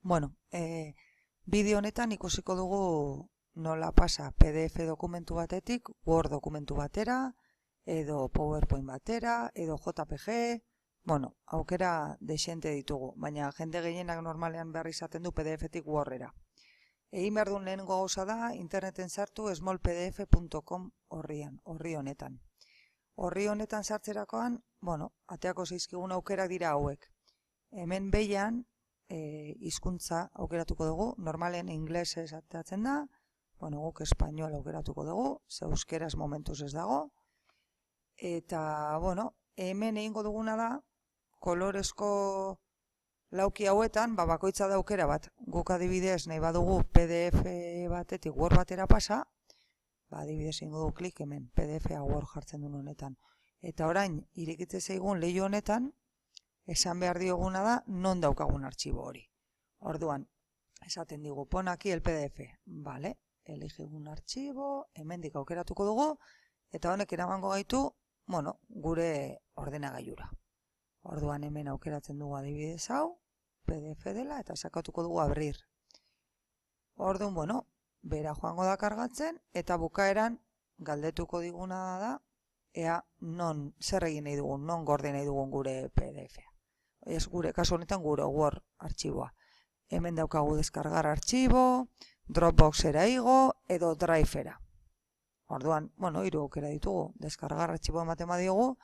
Bueno, bideo honetan ikusiko dugu nola pasa PDF dokumentu batetik Word dokumentu batera, edo PowerPoint batera, edo JPG, bueno, aukera dexente ditugu, baina jende gehienak normalean behar izaten du PDF-tik Wordera. Egin behar duen lehenengo gauza da, interneten sartu smallpdf.com horri honetan. Horri honetan sartzerakoan, bueno, ateako zaizkigun aukerak dira hauek. Hemen behian, hizkuntza aukeratuko dugu, normalen inglesez ateratzen da, bueno, guk espainol aukeratuko dugu, ze euskeraz momentuz ez dago, eta, bueno, hemen egingo duguna da, kolorezko lauki hauetan, bakoitza da aukera bat, guk adibidez nahi badugu PDF batetik Word batera pasa, adibidez egingo dugu klik hemen, PDF-a Word jartzen duen honetan, eta orain, irekitze zaigun leiho honetan, esan behar dioguna da non daukagun artxibo hori. Orduan, esaten digu, pon aquí el PDF. Vale, eligigun artxibo, hemendik aukeratuko dugu, eta honek eramango gaitu, bueno, gure ordenagailura. Orduan hemen aukeratzen dugu adibidez hau, PDF dela, eta sakatuko dugu abrir. Orduan, bueno, bera joango da kargatzen, eta bukaeran galdetuko diguna da, ea non zer egin nahi dugun, non gorde nahi dugun gure PDF-a. Ez gure, kasu honetan gure Word artxiboa. Hemen daukagu deskargar artxibo, Dropboxera igo, edo Drive-era. Orduan, bueno, hiru aukera ditugu, deskargar artxiboa ematen badiogu,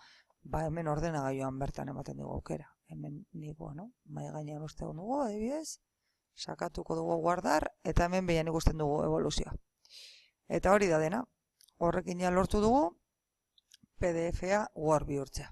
hemen ordenagailuan bertan ematen dugu aukera. Hemen nik, bueno, mai gainean uste dugu, adibidez, sakatuko dugu guardar, eta hemen behian ikusten dugu evoluzioa. Eta hori da dena, horrekin ja lortu dugu, PDF-a Word bihurtzea.